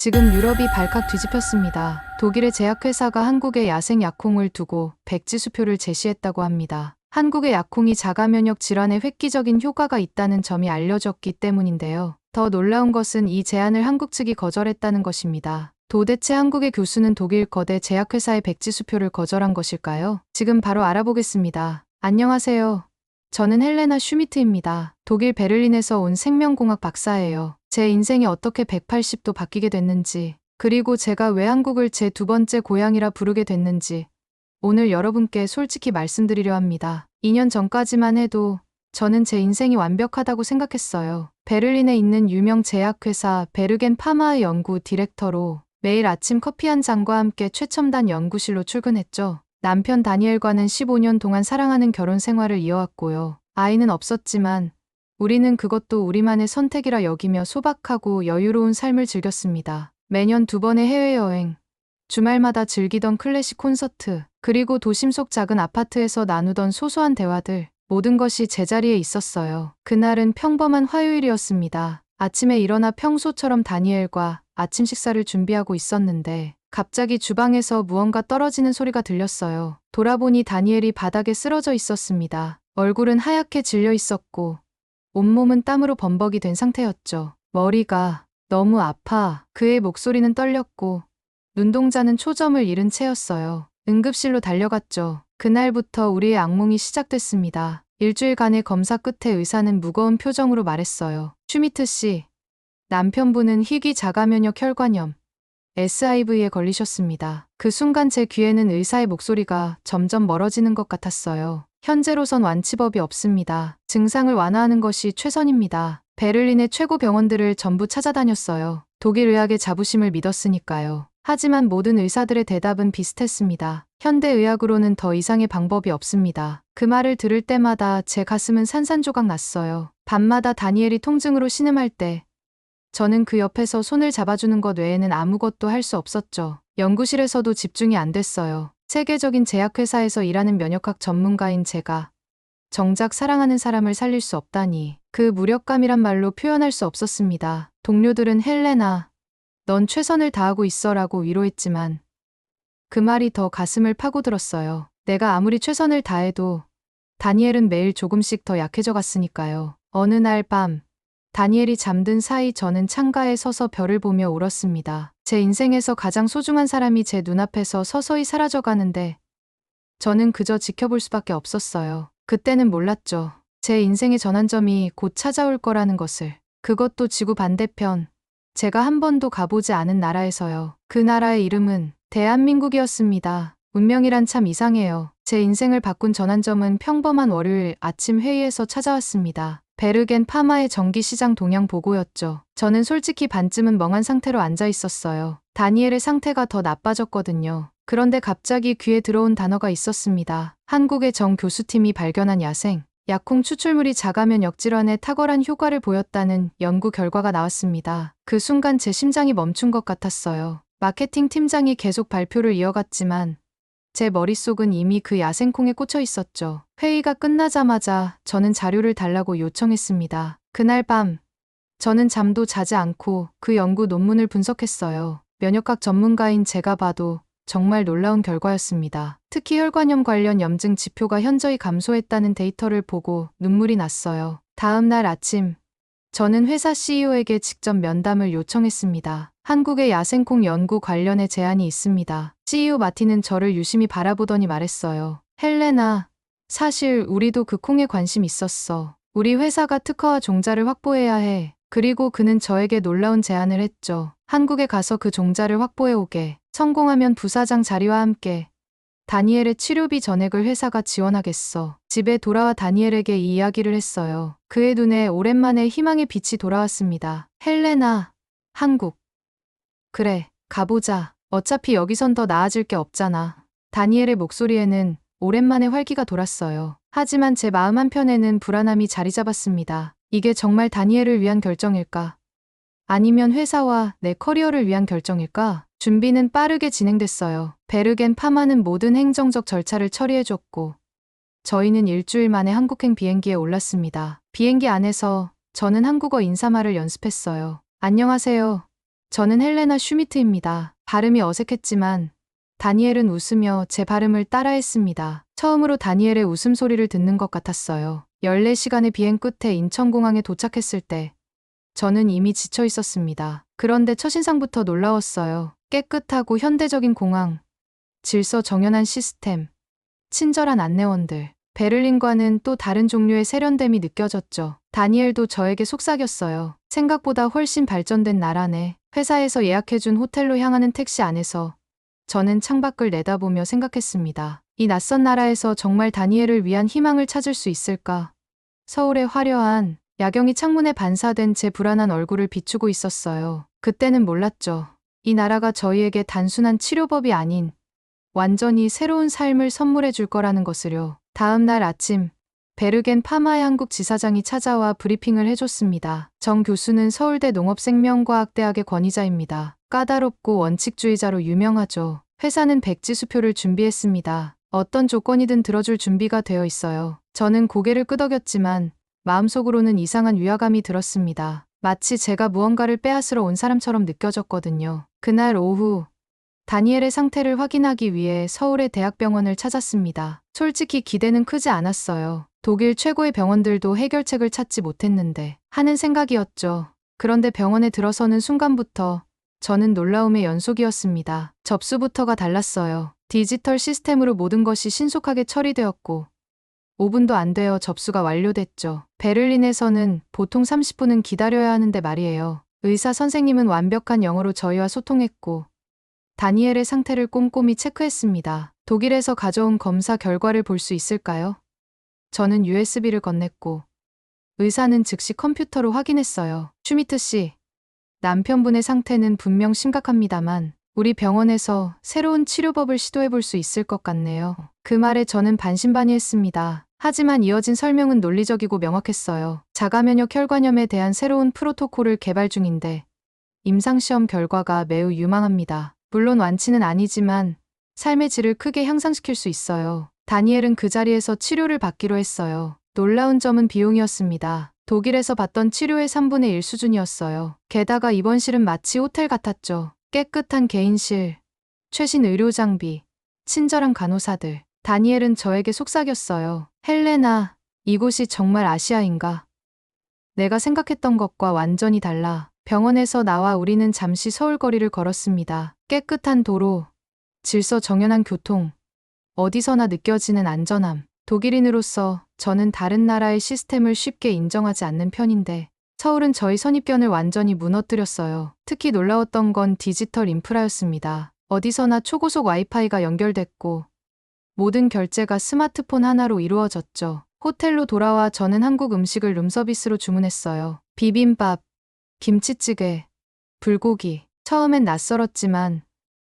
지금 유럽이 발칵 뒤집혔습니다. 독일의 제약회사가 한국에 야생 약콩을 두고 백지수표를 제시했다고 합니다. 한국의 약콩이 자가면역 질환에 획기적인 효과가 있다는 점이 알려졌기 때문인데요. 더 놀라운 것은 이 제안을 한국 측이 거절했다는 것입니다. 도대체 한국의 교수는 독일 거대 제약회사의 백지수표를 거절한 것일까요? 지금 바로 알아보겠습니다. 안녕하세요. 저는 헬레나 슈미트입니다. 독일 베를린에서 온 생명공학 박사예요. 제 인생이 어떻게 180도 바뀌게 됐는지, 그리고 제가 왜 한국을 제 두 번째 고향이라 부르게 됐는지 오늘 여러분께 솔직히 말씀드리려 합니다. 2년 전까지만 해도 저는 제 인생이 완벽하다고 생각했어요. 베를린에 있는 유명 제약회사 베르겐 파마의 연구 디렉터로 매일 아침 커피 한 잔과 함께 최첨단 연구실로 출근했죠. 남편 다니엘과는 15년 동안 사랑하는 결혼 생활을 이어왔고요. 아이는 없었지만 우리는 그것도 우리만의 선택이라 여기며 소박하고 여유로운 삶을 즐겼습니다. 매년 2번의 해외여행, 주말마다 즐기던 클래식 콘서트, 그리고 도심 속 작은 아파트에서 나누던 소소한 대화들, 모든 것이 제자리에 있었어요. 그날은 평범한 화요일이었습니다. 아침에 일어나 평소처럼 다니엘과 아침 식사를 준비하고 있었는데 갑자기 주방에서 무언가 떨어지는 소리가 들렸어요. 돌아보니 다니엘이 바닥에 쓰러져 있었습니다. 얼굴은 하얗게 질려 있었고 온몸은 땀으로 범벅이 된 상태였죠. 머리가 너무 아파. 그의 목소리는 떨렸고 눈동자는 초점을 잃은 채였어요. 응급실로 달려갔죠. 그날부터 우리의 악몽이 시작됐습니다. 일주일간의 검사 끝에 의사는 무거운 표정으로 말했어요. 슈미트 씨, 남편분은 희귀 자가면역 혈관염, SIV에 걸리셨습니다. 그 순간 제 귀에는 의사의 목소리가 점점 멀어지는 것 같았어요. 현재로선 완치법이 없습니다. 증상을 완화하는 것이 최선입니다. 베를린의 최고 병원들을 전부 찾아다녔어요. 독일 의학의 자부심을 믿었으니까요. 하지만 모든 의사들의 대답은 비슷했습니다. 현대의학으로는 더 이상의 방법이 없습니다. 그 말을 들을 때마다 제 가슴은 산산조각 났어요. 밤마다 다니엘이 통증으로 신음할 때 저는 그 옆에서 손을 잡아주는 것 외에는 아무것도 할 수 없었죠. 연구실에서도 집중이 안 됐어요. 세계적인 제약회사에서 일하는 면역학 전문가인 제가 정작 사랑하는 사람을 살릴 수 없다니, 그 무력감이란 말로 표현할 수 없었습니다. 동료들은 헬레나, 넌 최선을 다하고 있어라고 위로했지만 그 말이 더 가슴을 파고들었어요. 내가 아무리 최선을 다해도 다니엘은 매일 조금씩 더 약해져 갔으니까요. 어느 날 밤, 다니엘이 잠든 사이 저는 창가에 서서 별을 보며 울었습니다. 제 인생에서 가장 소중한 사람이 제 눈앞에서 서서히 사라져가는데 저는 그저 지켜볼 수밖에 없었어요. 그때는 몰랐죠. 제 인생의 전환점이 곧 찾아올 거라는 것을. 그것도 지구 반대편, 제가 한 번도 가보지 않은 나라에서요. 그 나라의 이름은 대한민국이었습니다. 운명이란 참 이상해요. 제 인생을 바꾼 전환점은 평범한 월요일 아침 회의에서 찾아왔습니다. 베르겐 파마의 정기시장 동향 보고였죠. 저는 솔직히 반쯤은 멍한 상태로 앉아 있었어요. 다니엘의 상태가 더 나빠졌거든요. 그런데 갑자기 귀에 들어온 단어가 있었습니다. 한국의 정 교수팀이 발견한 야생 약콩 추출물이 자가면역 질환에 탁월한 효과를 보였다는 연구 결과가 나왔습니다. 그 순간 제 심장이 멈춘 것 같았어요. 마케팅 팀장이 계속 발표를 이어갔지만 제 머릿속은 이미 그 야생콩에 꽂혀 있었죠. 회의가 끝나자마자 저는 자료를 달라고 요청했습니다. 그날 밤, 저는 잠도 자지 않고 그 연구 논문을 분석했어요. 면역학 전문가인 제가 봐도 정말 놀라운 결과였습니다. 특히 혈관염 관련 염증 지표가 현저히 감소했다는 데이터를 보고 눈물이 났어요. 다음 날 아침, 저는 회사 CEO에게 직접 면담을 요청했습니다. 한국의 야생콩 연구 관련해 제안이 있습니다. CEO 마틴은 저를 유심히 바라보더니 말했어요. 헬레나, 사실 우리도 그 콩에 관심 있었어. 우리 회사가 특허와 종자를 확보해야 해. 그리고 그는 저에게 놀라운 제안을 했죠. 한국에 가서 그 종자를 확보해 오게. 성공하면 부사장 자리와 함께 다니엘의 치료비 전액을 회사가 지원하겠어. 집에 돌아와 다니엘에게 이 이야기를 했어요. 그의 눈에 오랜만에 희망의 빛이 돌아왔습니다. 헬레나, 한국. 그래, 가보자. 어차피 여기선 더 나아질 게 없잖아. 다니엘의 목소리에는 오랜만에 활기가 돌았어요. 하지만 제 마음 한편에는 불안함이 자리 잡았습니다. 이게 정말 다니엘을 위한 결정일까? 아니면 회사와 내 커리어를 위한 결정일까? 준비는 빠르게 진행됐어요. 베르겐 파마는 모든 행정적 절차를 처리해줬고 저희는 일주일 만에 한국행 비행기에 올랐습니다. 비행기 안에서 저는 한국어 인사말을 연습했어요. 안녕하세요. 저는 헬레나 슈미트입니다. 발음이 어색했지만 다니엘은 웃으며 제 발음을 따라했습니다. 처음으로 다니엘의 웃음소리를 듣는 것 같았어요. 14시간의 비행 끝에 인천공항에 도착했을 때 저는 이미 지쳐 있었습니다. 그런데 첫인상부터 놀라웠어요. 깨끗하고 현대적인 공항, 질서 정연한 시스템, 친절한 안내원들. 베를린과는 또 다른 종류의 세련됨이 느껴졌죠. 다니엘도 저에게 속삭였어요. 생각보다 훨씬 발전된 나라네. 회사에서 예약해준 호텔로 향하는 택시 안에서 저는 창밖을 내다보며 생각했습니다. 이 낯선 나라에서 정말 다니엘을 위한 희망을 찾을 수 있을까? 서울의 화려한 야경이 창문에 반사된 제 불안한 얼굴을 비추고 있었어요. 그때는 몰랐죠. 이 나라가 저희에게 단순한 치료법이 아닌 완전히 새로운 삶을 선물해 줄 거라는 것을요. 다음 날 아침, 베르겐 파마의 한국 지사장이 찾아와 브리핑을 해줬습니다. 정 교수는 서울대 농업생명과학대학의 권위자입니다. 까다롭고 원칙주의자로 유명하죠. 회사는 백지수표를 준비했습니다. 어떤 조건이든 들어줄 준비가 되어 있어요. 저는 고개를 끄덕였지만 마음속으로는 이상한 위화감이 들었습니다. 마치 제가 무언가를 빼앗으러 온 사람처럼 느껴졌거든요. 그날 오후, 다니엘의 상태를 확인하기 위해 서울의 대학병원을 찾았습니다. 솔직히 기대는 크지 않았어요. 독일 최고의 병원들도 해결책을 찾지 못했는데 하는 생각이었죠. 그런데 병원에 들어서는 순간부터 저는 놀라움의 연속이었습니다. 접수부터가 달랐어요. 디지털 시스템으로 모든 것이 신속하게 처리되었고 5분도 안 되어 접수가 완료됐죠. 베를린에서는 보통 30분은 기다려야 하는데 말이에요. 의사 선생님은 완벽한 영어로 저희와 소통했고 다니엘의 상태를 꼼꼼히 체크했습니다. 독일에서 가져온 검사 결과를 볼 수 있을까요? 저는 USB를 건넸고 의사는 즉시 컴퓨터로 확인했어요. 슈미트 씨, 남편분의 상태는 분명 심각합니다만 우리 병원에서 새로운 치료법을 시도해 볼 수 있을 것 같네요. 그 말에 저는 반신반의했습니다. 하지만 이어진 설명은 논리적이고 명확했어요. 자가면역 혈관염에 대한 새로운 프로토콜을 개발 중인데 임상시험 결과가 매우 유망합니다. 물론 완치는 아니지만 삶의 질을 크게 향상시킬 수 있어요. 다니엘은 그 자리에서 치료를 받기로 했어요. 놀라운 점은 비용이었습니다. 독일에서 받던 치료의 3분의 1 수준이었어요. 게다가 입원실은 마치 호텔 같았죠. 깨끗한 개인실, 최신 의료 장비, 친절한 간호사들. 다니엘은 저에게 속삭였어요. 헬레나, 이곳이 정말 아시아인가? 내가 생각했던 것과 완전히 달라. 병원에서 나와 우리는 잠시 서울 거리를 걸었습니다. 깨끗한 도로, 질서 정연한 교통, 어디서나 느껴지는 안전함. 독일인으로서 저는 다른 나라의 시스템을 쉽게 인정하지 않는 편인데 서울은 저희 선입견을 완전히 무너뜨렸어요. 특히 놀라웠던 건 디지털 인프라였습니다. 어디서나 초고속 와이파이가 연결됐고 모든 결제가 스마트폰 하나로 이루어졌죠. 호텔로 돌아와 저는 한국 음식을 룸서비스로 주문했어요. 비빔밥, 김치찌개, 불고기. 처음엔 낯설었지만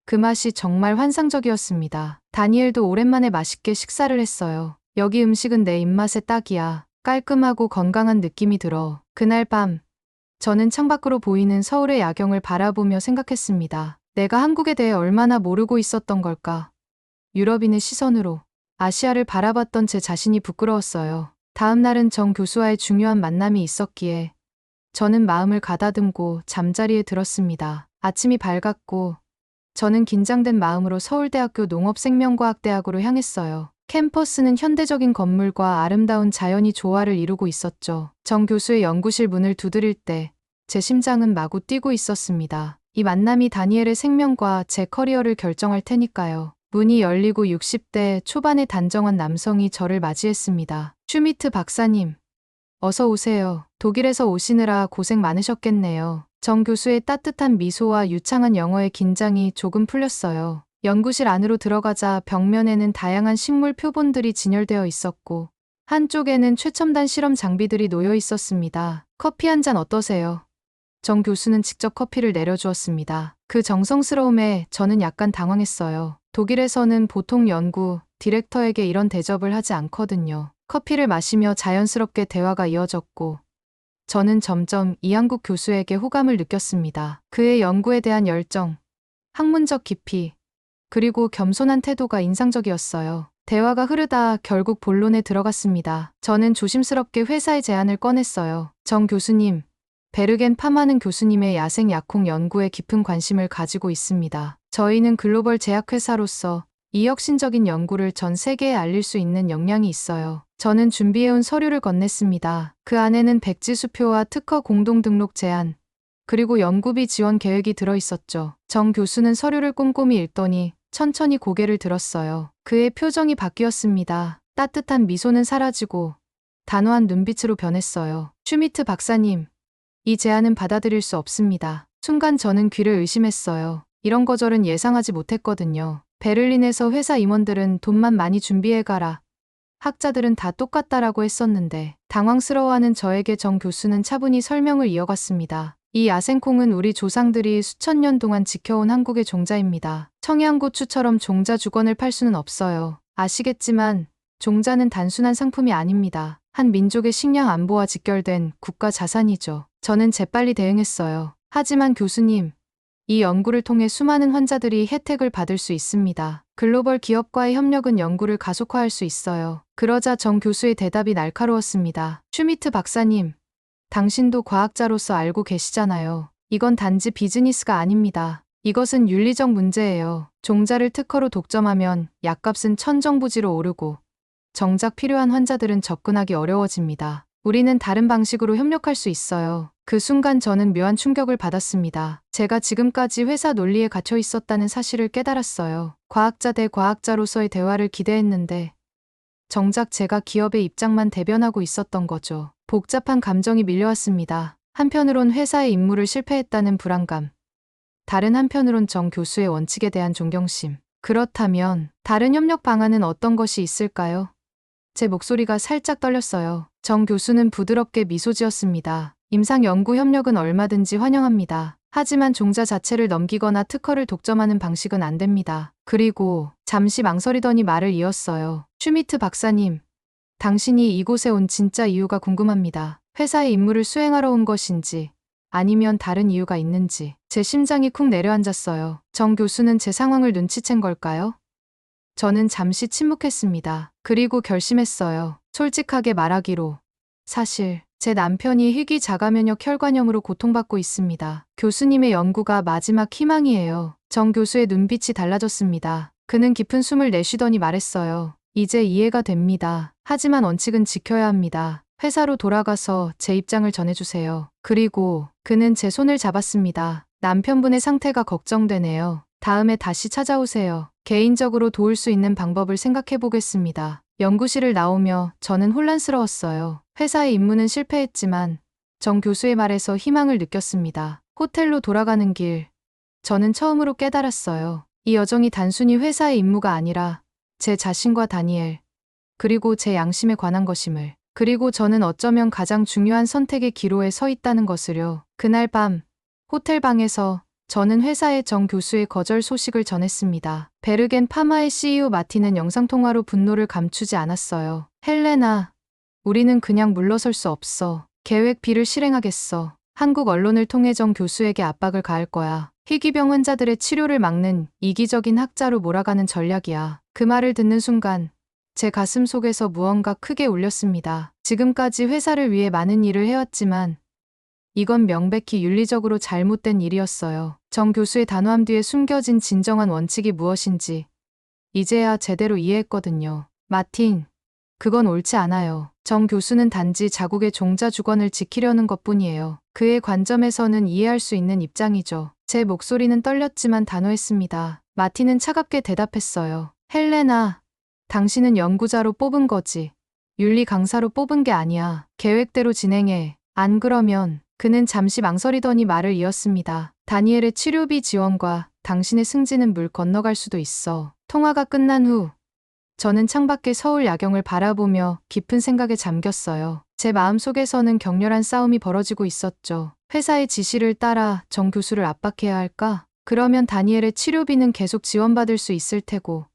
그 맛이 정말 환상적이었습니다. 다니엘도 오랜만에 맛있게 식사를 했어요. 여기 음식은 내 입맛에 딱이야. 깔끔하고 건강한 느낌이 들어. 그날 밤, 저는 창밖으로 보이는 서울의 야경을 바라보며 생각했습니다. 내가 한국에 대해 얼마나 모르고 있었던 걸까? 유럽인의 시선으로 아시아를 바라봤던 제 자신이 부끄러웠어요. 다음 날은 정 교수와의 중요한 만남이 있었기에 저는 마음을 가다듬고 잠자리에 들었습니다. 아침이 밝았고 저는 긴장된 마음으로 서울대학교 농업생명과학대학으로 향했어요. 캠퍼스는 현대적인 건물과 아름다운 자연이 조화를 이루고 있었죠. 정 교수의 연구실 문을 두드릴 때 제 심장은 마구 뛰고 있었습니다. 이 만남이 다니엘의 생명과 제 커리어를 결정할 테니까요. 문이 열리고 60대 초반의 단정한 남성이 저를 맞이했습니다. 슈미트 박사님, 어서 오세요. 독일에서 오시느라 고생 많으셨겠네요. 정 교수의 따뜻한 미소와 유창한 영어의 긴장이 조금 풀렸어요. 연구실 안으로 들어가자 벽면에는 다양한 식물 표본들이 진열되어 있었고 한쪽에는 최첨단 실험 장비들이 놓여 있었습니다. 커피 한 잔 어떠세요? 정 교수는 직접 커피를 내려주었습니다. 그 정성스러움에 저는 약간 당황했어요. 독일에서는 보통 연구 디렉터에게 이런 대접을 하지 않거든요. 커피를 마시며 자연스럽게 대화가 이어졌고 저는 점점 이한국 교수에게 호감을 느꼈습니다. 그의 연구에 대한 열정, 학문적 깊이, 그리고 겸손한 태도가 인상적이었어요. 대화가 흐르다 결국 본론에 들어갔습니다. 저는 조심스럽게 회사의 제안을 꺼냈어요. 정 교수님, 베르겐 파마는 교수님의 야생 약콩 연구에 깊은 관심을 가지고 있습니다. 저희는 글로벌 제약회사로서 이 혁신적인 연구를 전 세계에 알릴 수 있는 역량이 있어요. 저는 준비해온 서류를 건넸습니다. 그 안에는 백지수표와 특허 공동 등록 제안, 그리고 연구비 지원 계획이 들어있었죠. 정 교수는 서류를 꼼꼼히 읽더니 천천히 고개를 들었어요. 그의 표정이 바뀌었습니다. 따뜻한 미소는 사라지고 단호한 눈빛으로 변했어요. 슈미트 박사님, 이 제안은 받아들일 수 없습니다. 순간 저는 귀를 의심했어요. 이런 거절은 예상하지 못했거든요. 베를린에서 회사 임원들은 돈만 많이 준비해가라. 학자들은 다 똑같다라고 했었는데 당황스러워하는 저에게 정 교수는 차분히 설명을 이어갔습니다. 이 야생콩은 우리 조상들이 수천 년 동안 지켜온 한국의 종자입니다. 청양고추처럼 종자 주권을 팔 수는 없어요. 아시겠지만 종자는 단순한 상품이 아닙니다. 한 민족의 식량 안보와 직결된 국가 자산이죠. 저는 재빨리 대응했어요. 하지만 교수님, 이 연구를 통해 수많은 환자들이 혜택을 받을 수 있습니다. 글로벌 기업과의 협력은 연구를 가속화할 수 있어요. 그러자 정 교수의 대답이 날카로웠습니다. 슈미트 박사님, 당신도 과학자로서 알고 계시잖아요. 이건 단지 비즈니스가 아닙니다. 이것은 윤리적 문제예요. 종자를 특허로 독점하면 약값은 천정부지로 오르고 정작 필요한 환자들은 접근하기 어려워집니다. 우리는 다른 방식으로 협력할 수 있어요. 그 순간 저는 묘한 충격을 받았습니다. 제가 지금까지 회사 논리에 갇혀 있었다는 사실을 깨달았어요. 과학자 대 과학자로서의 대화를 기대했는데 정작 제가 기업의 입장만 대변하고 있었던 거죠. 복잡한 감정이 밀려왔습니다. 한편으론 회사의 임무를 실패했다는 불안감, 다른 한편으론 정 교수의 원칙에 대한 존경심. 그렇다면 다른 협력 방안은 어떤 것이 있을까요? 제 목소리가 살짝 떨렸어요. 정 교수는 부드럽게 미소 지었습니다. 임상 연구 협력은 얼마든지 환영합니다. 하지만 종자 자체를 넘기거나 특허를 독점하는 방식은 안 됩니다. 그리고 잠시 망설이더니 말을 이었어요. 슈미트 박사님, 당신이 이곳에 온 진짜 이유가 궁금합니다. 회사의 임무를 수행하러 온 것인지 아니면 다른 이유가 있는지. 제 심장이 쿵 내려앉았어요. 정 교수는 제 상황을 눈치챈 걸까요? 저는 잠시 침묵했습니다. 그리고 결심했어요. 솔직하게 말하기로. 사실 제 남편이 희귀 자가면역 혈관염으로 고통받고 있습니다. 교수님의 연구가 마지막 희망이에요. 정 교수의 눈빛이 달라졌습니다. 그는 깊은 숨을 내쉬더니 말했어요. 이제 이해가 됩니다. 하지만 원칙은 지켜야 합니다. 회사로 돌아가서 제 입장을 전해주세요. 그리고 그는 제 손을 잡았습니다. 남편분의 상태가 걱정되네요. 다음에 다시 찾아오세요. 개인적으로 도울 수 있는 방법을 생각해 보겠습니다. 연구실을 나오며 저는 혼란스러웠어요. 회사의 임무는 실패했지만 정 교수의 말에서 희망을 느꼈습니다. 호텔로 돌아가는 길, 저는 처음으로 깨달았어요. 이 여정이 단순히 회사의 임무가 아니라 제 자신과 다니엘, 그리고 제 양심에 관한 것임을. 그리고 저는 어쩌면 가장 중요한 선택의 기로에 서 있다는 것을요. 그날 밤 호텔 방에서 저는 회사에 정 교수의 거절 소식을 전했습니다. 베르겐 파마의 CEO 마틴은 영상통화로 분노를 감추지 않았어요. 헬레나, 우리는 그냥 물러설 수 없어. 계획 B를 실행하겠어. 한국 언론을 통해 정 교수에게 압박을 가할 거야. 희귀병 환자들의 치료를 막는 이기적인 학자로 몰아가는 전략이야. 그 말을 듣는 순간 제 가슴 속에서 무언가 크게 울렸습니다. 지금까지 회사를 위해 많은 일을 해왔지만 이건 명백히 윤리적으로 잘못된 일이었어요. 정 교수의 단호함 뒤에 숨겨진 진정한 원칙이 무엇인지 이제야 제대로 이해했거든요. 마틴, 그건 옳지 않아요. 정 교수는 단지 자국의 종자 주권을 지키려는 것뿐이에요. 그의 관점에서는 이해할 수 있는 입장이죠. 제 목소리는 떨렸지만 단호했습니다. 마틴은 차갑게 대답했어요. 헬레나, 당신은 연구자로 뽑은 거지. 윤리 강사로 뽑은 게 아니야. 계획대로 진행해. 안 그러면. 그는 잠시 망설이더니 말을 이었습니다. 다니엘의 치료비 지원과 당신의 승진은 물 건너갈 수도 있어. 통화가 끝난 후 저는 창밖의 서울 야경을 바라보며 깊은 생각에 잠겼어요. 제 마음속에서는 격렬한 싸움이 벌어지고 있었죠. 회사의 지시를 따라 정 교수를 압박해야 할까? 그러면 다니엘의 치료비는 계속 지원받을 수 있을 테고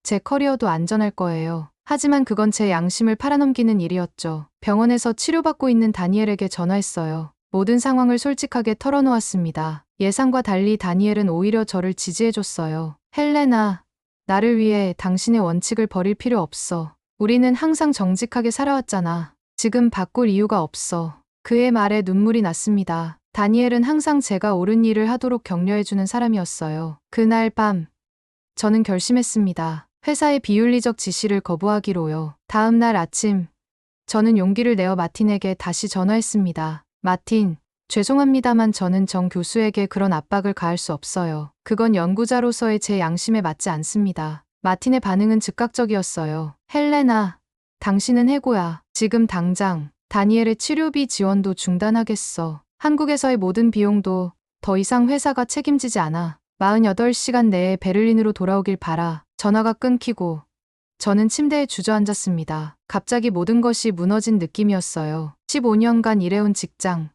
제 커리어도 안전할 거예요. 하지만 그건 제 양심을 팔아넘기는 일이었죠. 병원에서 치료받고 있는 다니엘에게 전화했어요. 모든 상황을 솔직하게 털어놓았습니다. 예상과 달리 다니엘은 오히려 저를 지지해줬어요. 헬레나, 나를 위해 당신의 원칙을 버릴 필요 없어. 우리는 항상 정직하게 살아왔잖아. 지금 바꿀 이유가 없어. 그의 말에 눈물이 났습니다. 다니엘은 항상 제가 옳은 일을 하도록 격려해주는 사람이었어요. 그날 밤, 저는 결심했습니다. 회사의 비윤리적 지시를 거부하기로요. 다음 날 아침, 저는 용기를 내어 마틴에게 다시 전화했습니다. 마틴, 죄송합니다만 저는 정 교수에게 그런 압박을 가할 수 없어요. 그건 연구자로서의 제 양심에 맞지 않습니다. 마틴의 반응은 즉각적이었어요. 헬레나, 당신은 해고야. 지금 당장 다니엘의 치료비 지원도 중단하겠어. 한국에서의 모든 비용도 더 이상 회사가 책임지지 않아. 48시간 내에 베를린으로 돌아오길 바라. 전화가 끊기고 저는 침대에 주저앉았습니다. 갑자기 모든 것이 무너진 느낌이었어요. 15년간 일해온 직장,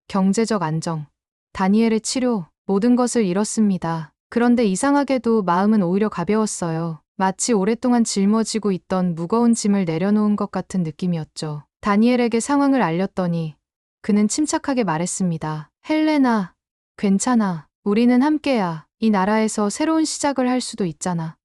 경제적 안정, 다니엘의 치료, 모든 것을 잃었습니다. 그런데 이상하게도 마음은 오히려 가벼웠어요. 마치 오랫동안 짊어지고 있던 무거운 짐을 내려놓은 것 같은 느낌이었죠. 다니엘에게 상황을 알렸더니 그는 침착하게 말했습니다. 헬레나, 괜찮아. 우리는 함께야. 이 나라에서 새로운 시작을 할 수도 있잖아.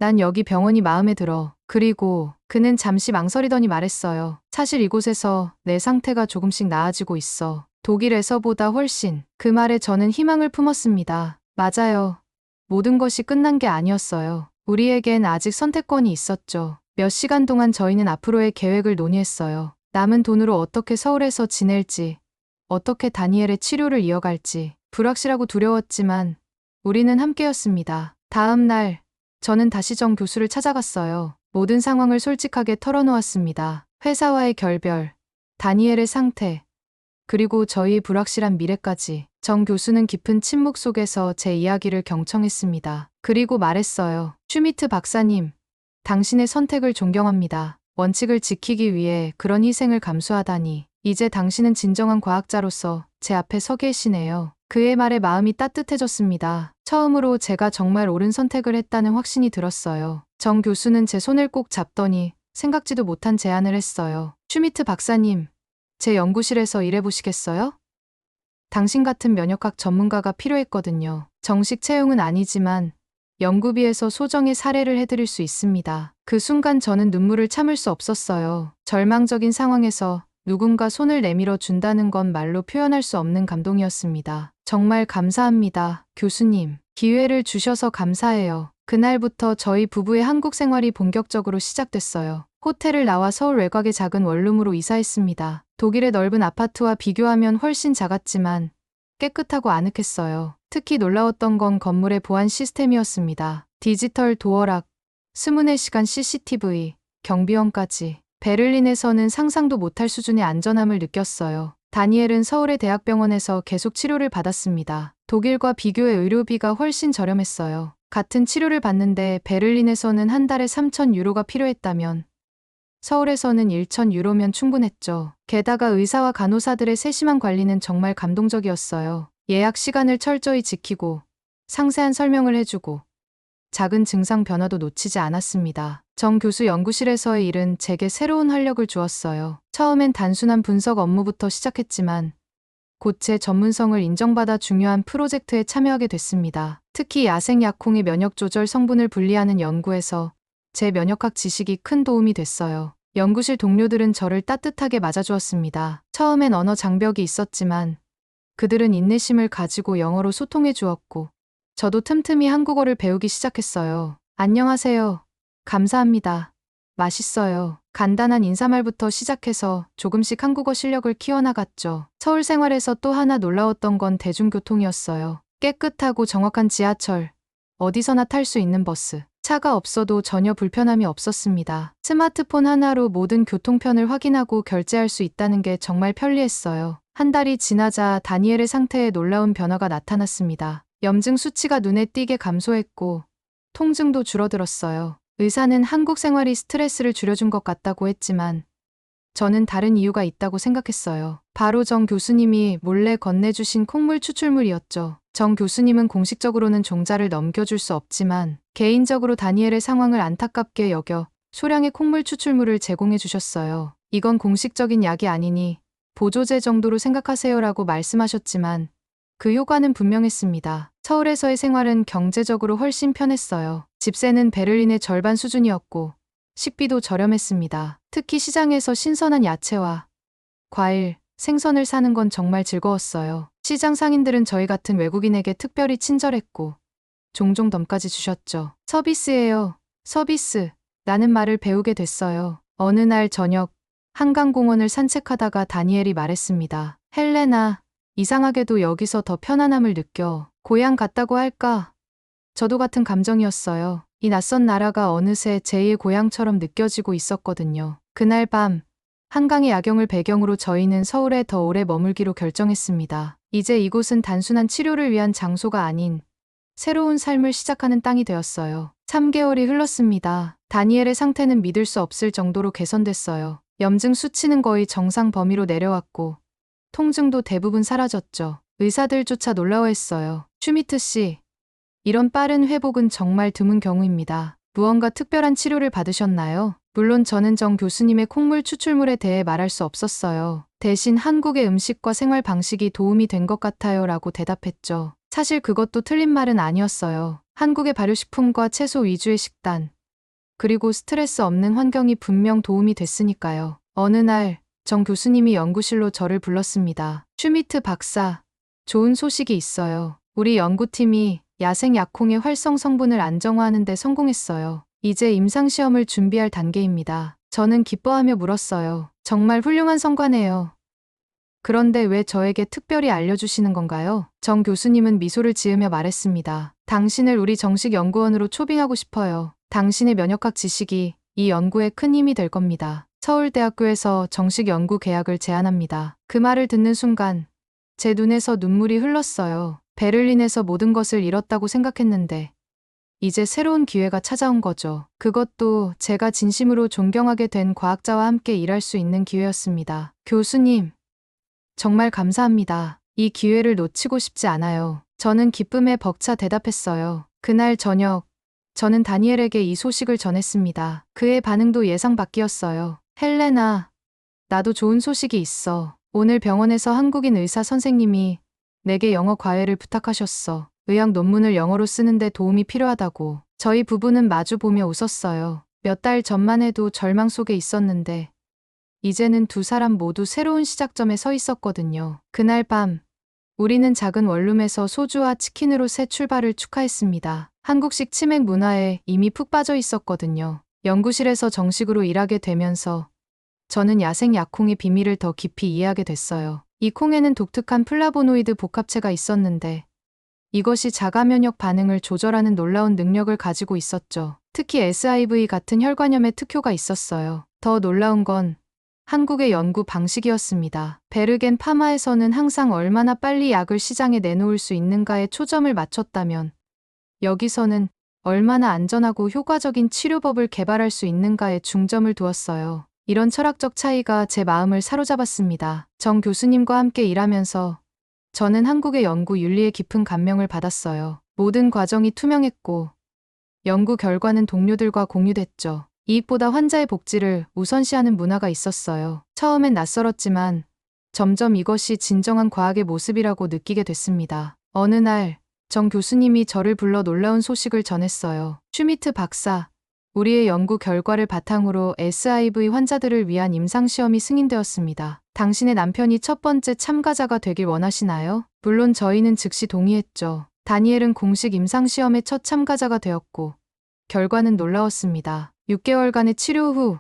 난 여기 병원이 마음에 들어. 그리고 그는 잠시 망설이더니 말했어요. 사실 이곳에서 내 상태가 조금씩 나아지고 있어. 독일에서보다 훨씬. 그 말에 저는 희망을 품었습니다. 맞아요. 모든 것이 끝난 게 아니었어요. 우리에겐 아직 선택권이 있었죠. 몇 시간 동안 저희는 앞으로의 계획을 논의했어요. 남은 돈으로 어떻게 서울에서 지낼지, 어떻게 다니엘의 치료를 이어갈지. 불확실하고 두려웠지만 우리는 함께였습니다. 다음 날, 저는 다시 정 교수를 찾아갔어요. 모든 상황을 솔직하게 털어놓았습니다. 회사와의 결별, 다니엘의 상태, 그리고 저희의 불확실한 미래까지. 정 교수는 깊은 침묵 속에서 제 이야기를 경청했습니다. 그리고 말했어요. 슈미트 박사님, 당신의 선택을 존경합니다. 원칙을 지키기 위해 그런 희생을 감수하다니. 이제 당신은 진정한 과학자로서 제 앞에 서 계시네요. 그의 말에 마음이 따뜻해졌습니다. 처음으로 제가 정말 옳은 선택을 했다는 확신이 들었어요. 정 교수는 제 손을 꼭 잡더니 생각지도 못한 제안을 했어요. 슈미트 박사님, 제 연구실에서 일해보시겠어요? 당신 같은 면역학 전문가가 필요했거든요. 정식 채용은 아니지만 연구비에서 소정의 사례를 해드릴 수 있습니다. 그 순간 저는 눈물을 참을 수 없었어요. 절망적인 상황에서 누군가 손을 내밀어 준다는 건 말로 표현할 수 없는 감동이었습니다. 정말 감사합니다, 교수님. 기회를 주셔서 감사해요. 그날부터 저희 부부의 한국 생활이 본격적으로 시작됐어요. 호텔을 나와 서울 외곽의 작은 원룸으로 이사했습니다. 독일의 넓은 아파트와 비교하면 훨씬 작았지만 깨끗하고 아늑했어요. 특히 놀라웠던 건 건물의 보안 시스템이었습니다. 디지털 도어락, 24시간 CCTV, 경비원까지. 베를린에서는 상상도 못할 수준의 안전함을 느꼈어요. 다니엘은 서울의 대학병원에서 계속 치료를 받았습니다. 독일과 비교해 의료비가 훨씬 저렴했어요. 같은 치료를 받는데 베를린에서는 한 달에 3,000 유로가 필요했다면 서울에서는 1,000 유로면 충분했죠. 게다가 의사와 간호사들의 세심한 관리는 정말 감동적이었어요. 예약 시간을 철저히 지키고 상세한 설명을 해주고 작은 증상 변화도 놓치지 않았습니다. 정 교수 연구실에서의 일은 제게 새로운 활력을 주었어요. 처음엔 단순한 분석 업무부터 시작했지만 곧 제 전문성을 인정받아 중요한 프로젝트에 참여하게 됐습니다. 특히 야생 약콩의 면역 조절 성분을 분리하는 연구에서 제 면역학 지식이 큰 도움이 됐어요. 연구실 동료들은 저를 따뜻하게 맞아주었습니다. 처음엔 언어 장벽이 있었지만 그들은 인내심을 가지고 영어로 소통해 주었고 저도 틈틈이 한국어를 배우기 시작했어요. 안녕하세요. 감사합니다. 맛있어요. 간단한 인사말부터 시작해서 조금씩 한국어 실력을 키워나갔죠. 서울 생활에서 또 하나 놀라웠던 건 대중교통이었어요. 깨끗하고 정확한 지하철, 어디서나 탈 수 있는 버스. 차가 없어도 전혀 불편함이 없었습니다. 스마트폰 하나로 모든 교통편을 확인하고 결제할 수 있다는 게 정말 편리했어요. 한 달이 지나자 다니엘의 상태에 놀라운 변화가 나타났습니다. 염증 수치가 눈에 띄게 감소했고 통증도 줄어들었어요. 의사는 한국 생활이 스트레스를 줄여준 것 같다고 했지만 저는 다른 이유가 있다고 생각했어요. 바로 정 교수님이 몰래 건네주신 콩물 추출물이었죠. 정 교수님은 공식적으로는 종자를 넘겨줄 수 없지만 개인적으로 다니엘의 상황을 안타깝게 여겨 소량의 콩물 추출물을 제공해 주셨어요. 이건 공식적인 약이 아니니 보조제 정도로 생각하세요라고 말씀하셨지만 그 효과는 분명했습니다. 서울에서의 생활은 경제적으로 훨씬 편했어요. 집세는 베를린의 절반 수준이었고 식비도 저렴했습니다. 특히 시장에서 신선한 야채와 과일, 생선을 사는 건 정말 즐거웠어요. 시장 상인들은 저희 같은 외국인에게 특별히 친절했고 종종 덤까지 주셨죠. 서비스예요. 서비스. 라는 말을 배우게 됐어요. 어느 날 저녁 한강공원을 산책하다가 다니엘이 말했습니다. 헬레나, 이상하게도 여기서 더 편안함을 느껴. 고향 같다고 할까? 저도 같은 감정이었어요. 이 낯선 나라가 어느새 제2의 고향처럼 느껴지고 있었거든요. 그날 밤 한강의 야경을 배경으로 저희는 서울에 더 오래 머물기로 결정했습니다. 이제 이곳은 단순한 치료를 위한 장소가 아닌 새로운 삶을 시작하는 땅이 되었어요. 3개월이 흘렀습니다. 다니엘의 상태는 믿을 수 없을 정도로 개선됐어요. 염증 수치는 거의 정상 범위로 내려왔고 통증도 대부분 사라졌죠. 의사들조차 놀라워했어요. 슈미트 씨, 이런 빠른 회복은 정말 드문 경우입니다. 무언가 특별한 치료를 받으셨나요? 물론 저는 정 교수님의 콩물 추출물에 대해 말할 수 없었어요. 대신 한국의 음식과 생활 방식이 도움이 된 것 같아요 라고 대답했죠. 사실 그것도 틀린 말은 아니었어요. 한국의 발효식품과 채소 위주의 식단, 그리고 스트레스 없는 환경이 분명 도움이 됐으니까요. 어느 날 정 교수님이 연구실로 저를 불렀습니다. 슈미트 박사, 좋은 소식이 있어요. 우리 연구팀이 야생 약콩의 활성 성분을 안정화하는 데 성공했어요. 이제 임상시험을 준비할 단계입니다. 저는 기뻐하며 물었어요. 정말 훌륭한 성과네요. 그런데 왜 저에게 특별히 알려주시는 건가요? 정 교수님은 미소를 지으며 말했습니다. 당신을 우리 정식 연구원으로 초빙하고 싶어요. 당신의 면역학 지식이 이 연구에 큰 힘이 될 겁니다. 서울대학교에서 정식 연구 계약을 제안합니다. 그 말을 듣는 순간 제 눈에서 눈물이 흘렀어요. 베를린에서 모든 것을 잃었다고 생각했는데 이제 새로운 기회가 찾아온 거죠. 그것도 제가 진심으로 존경하게 된 과학자와 함께 일할 수 있는 기회였습니다. 교수님, 정말 감사합니다. 이 기회를 놓치고 싶지 않아요. 저는 기쁨에 벅차 대답했어요. 그날 저녁, 저는 다니엘에게 이 소식을 전했습니다. 그의 반응도 예상 밖이었어요. 헬레나, 나도 좋은 소식이 있어. 오늘 병원에서 한국인 의사 선생님이 내게 영어 과외를 부탁하셨어. 의학 논문을 영어로 쓰는데 도움이 필요하다고. 저희 부부는 마주보며 웃었어요. 몇 달 전만 해도 절망 속에 있었는데 이제는 두 사람 모두 새로운 시작점에 서 있었거든요. 그날 밤 우리는 작은 원룸에서 소주와 치킨으로 새 출발을 축하했습니다. 한국식 치맥 문화에 이미 푹 빠져 있었거든요. 연구실에서 정식으로 일하게 되면서 저는 야생 약콩의 비밀을 더 깊이 이해하게 됐어요. 이 콩에는 독특한 플라보노이드 복합체가 있었는데 이것이 자가 면역 반응을 조절하는 놀라운 능력을 가지고 있었죠. 특히 SIV 같은 혈관염에 특효가 있었어요. 더 놀라운 건 한국의 연구 방식이었습니다. 베르겐 파마에서는 항상 얼마나 빨리 약을 시장에 내놓을 수 있는가에 초점을 맞췄다면 여기서는 얼마나 안전하고 효과적인 치료법을 개발할 수 있는가에 중점을 두었어요. 이런 철학적 차이가 제 마음을 사로잡았습니다. 정 교수님과 함께 일하면서 저는 한국의 연구 윤리에 깊은 감명을 받았어요. 모든 과정이 투명했고 연구 결과는 동료들과 공유됐죠. 이익보다 환자의 복지를 우선시하는 문화가 있었어요. 처음엔 낯설었지만 점점 이것이 진정한 과학의 모습이라고 느끼게 됐습니다. 어느 날 정 교수님이 저를 불러 놀라운 소식을 전했어요. 슈미트 박사, 우리의 연구 결과를 바탕으로 SIV 환자들을 위한 임상시험이 승인되었습니다. 당신의 남편이 첫 번째 참가자가 되길 원하시나요? 물론 저희는 즉시 동의했죠. 다니엘은 공식 임상시험의 첫 참가자가 되었고 결과는 놀라웠습니다. 6개월간의 치료 후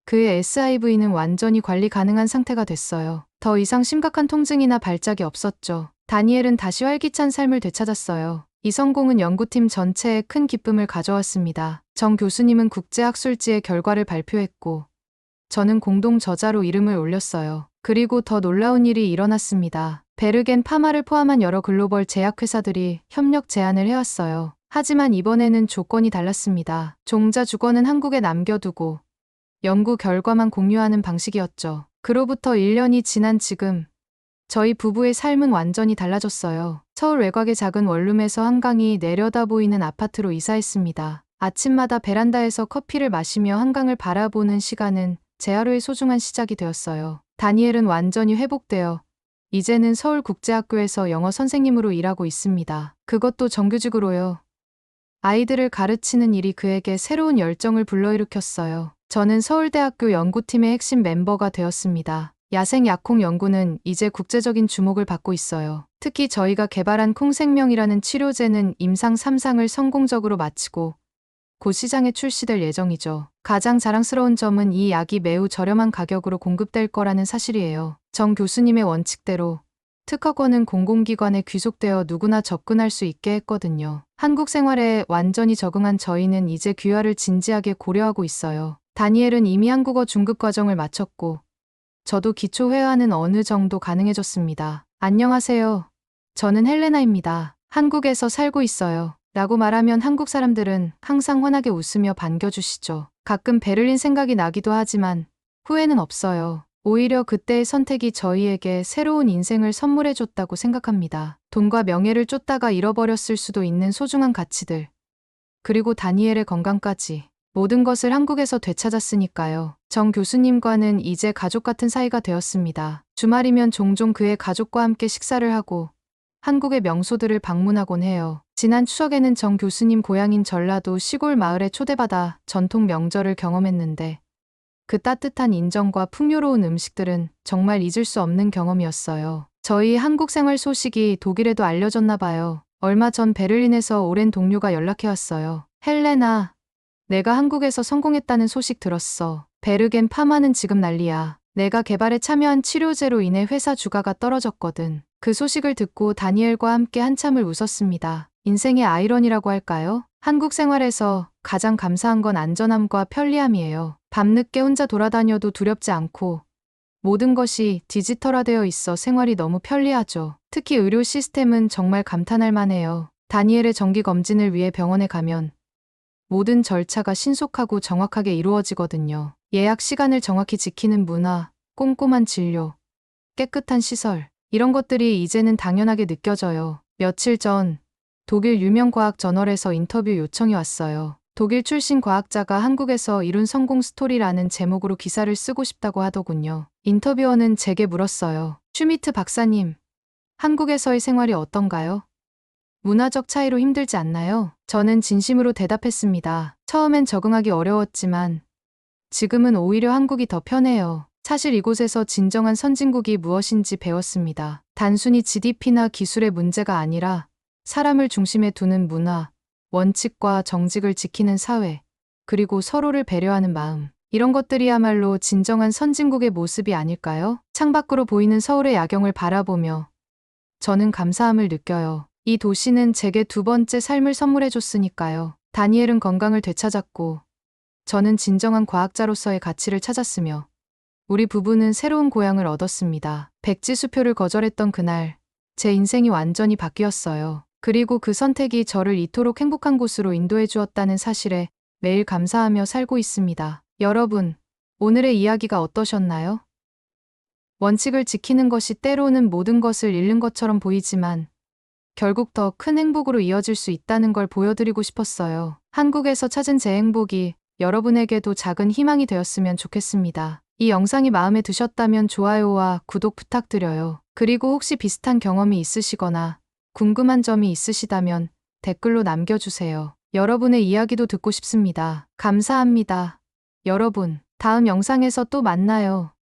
그의 SIV는 완전히 관리 가능한 상태가 됐어요. 더 이상 심각한 통증이나 발작이 없었죠. 다니엘은 다시 활기찬 삶을 되찾았어요. 이 성공은 연구팀 전체에 큰 기쁨을 가져왔습니다. 정 교수님은 국제학술지에 결과를 발표했고 저는 공동 저자로 이름을 올렸어요. 그리고 더 놀라운 일이 일어났습니다. 베르겐 파마를 포함한 여러 글로벌 제약회사들이 협력 제안을 해왔어요. 하지만 이번에는 조건이 달랐습니다. 종자 주권은 한국에 남겨두고 연구 결과만 공유하는 방식이었죠. 그로부터 1년이 지난 지금 저희 부부의 삶은 완전히 달라졌어요. 서울 외곽의 작은 원룸에서 한강이 내려다 보이는 아파트로 이사했습니다. 아침마다 베란다에서 커피를 마시며 한강을 바라보는 시간은 제 하루의 소중한 시작이 되었어요. 다니엘은 완전히 회복되어 이제는 서울국제학교에서 영어 선생님으로 일하고 있습니다. 그것도 정규직으로요. 아이들을 가르치는 일이 그에게 새로운 열정을 불러일으켰어요. 저는 서울대학교 연구팀의 핵심 멤버가 되었습니다. 야생 약콩 연구는 이제 국제적인 주목을 받고 있어요. 특히 저희가 개발한 콩생명이라는 치료제는 임상 3상을 성공적으로 마치고 곧 시장에 출시될 예정이죠. 가장 자랑스러운 점은 이 약이 매우 저렴한 가격으로 공급될 거라는 사실이에요. 정 교수님의 원칙대로 특허권은 공공기관에 귀속되어 누구나 접근할 수 있게 했거든요. 한국 생활에 완전히 적응한 저희는 이제 귀화를 진지하게 고려하고 있어요. 다니엘은 이미 한국어 중급 과정을 마쳤고 저도 기초 회화는 어느 정도 가능해졌습니다. 안녕하세요. 저는 헬레나입니다. 한국에서 살고 있어요. 라고 말하면 한국 사람들은 항상 환하게 웃으며 반겨주시죠. 가끔 베를린 생각이 나기도 하지만 후회는 없어요. 오히려 그때의 선택이 저희에게 새로운 인생을 선물해줬다고 생각합니다. 돈과 명예를 쫓다가 잃어버렸을 수도 있는 소중한 가치들. 그리고 다니엘의 건강까지. 모든 것을 한국에서 되찾았으니까요. 정 교수님과는 이제 가족 같은 사이가 되었습니다. 주말이면 종종 그의 가족과 함께 식사를 하고 한국의 명소들을 방문하곤 해요. 지난 추석에는 정 교수님 고향인 전라도 시골 마을에 초대받아 전통 명절을 경험했는데 그 따뜻한 인정과 풍요로운 음식들은 정말 잊을 수 없는 경험이었어요. 저희 한국 생활 소식이 독일에도 알려졌나 봐요. 얼마 전 베를린에서 오랜 동료가 연락해왔어요. 헬레나, 내가 한국에서 성공했다는 소식 들었어. 베르겐 파마는 지금 난리야. 내가 개발에 참여한 치료제로 인해 회사 주가가 떨어졌거든. 그 소식을 듣고 다니엘과 함께 한참을 웃었습니다. 인생의 아이러니라고 할까요? 한국 생활에서 가장 감사한 건 안전함과 편리함이에요. 밤늦게 혼자 돌아다녀도 두렵지 않고 모든 것이 디지털화되어 있어 생활이 너무 편리하죠. 특히 의료 시스템은 정말 감탄할 만해요. 다니엘의 정기 검진을 위해 병원에 가면 모든 절차가 신속하고 정확하게 이루어지거든요. 예약 시간을 정확히 지키는 문화, 꼼꼼한 진료, 깨끗한 시설, 이런 것들이 이제는 당연하게 느껴져요. 며칠 전 독일 유명 과학 저널에서 인터뷰 요청이 왔어요. 독일 출신 과학자가 한국에서 이룬 성공 스토리라는 제목으로 기사를 쓰고 싶다고 하더군요. 인터뷰어는 제게 물었어요. 슈미트 박사님, 한국에서의 생활이 어떤가요? 문화적 차이로 힘들지 않나요? 저는 진심으로 대답했습니다. 처음엔 적응하기 어려웠지만 지금은 오히려 한국이 더 편해요. 사실 이곳에서 진정한 선진국이 무엇인지 배웠습니다. 단순히 GDP나 기술의 문제가 아니라 사람을 중심에 두는 문화, 원칙과 정직을 지키는 사회, 그리고 서로를 배려하는 마음. 이런 것들이야말로 진정한 선진국의 모습이 아닐까요? 창밖으로 보이는 서울의 야경을 바라보며 저는 감사함을 느껴요. 이 도시는 제게 두 번째 삶을 선물해줬으니까요. 다니엘은 건강을 되찾았고 저는 진정한 과학자로서의 가치를 찾았으며 우리 부부는 새로운 고향을 얻었습니다. 백지수표를 거절했던 그날 제 인생이 완전히 바뀌었어요. 그리고 그 선택이 저를 이토록 행복한 곳으로 인도해 주었다는 사실에 매일 감사하며 살고 있습니다. 여러분, 오늘의 이야기가 어떠셨나요? 원칙을 지키는 것이 때로는 모든 것을 잃는 것처럼 보이지만 결국 더 큰 행복으로 이어질 수 있다는 걸 보여드리고 싶었어요. 한국에서 찾은 제 행복이 여러분에게도 작은 희망이 되었으면 좋겠습니다. 이 영상이 마음에 드셨다면 좋아요와 구독 부탁드려요. 그리고 혹시 비슷한 경험이 있으시거나 궁금한 점이 있으시다면 댓글로 남겨주세요. 여러분의 이야기도 듣고 싶습니다. 감사합니다. 여러분, 다음 영상에서 또 만나요.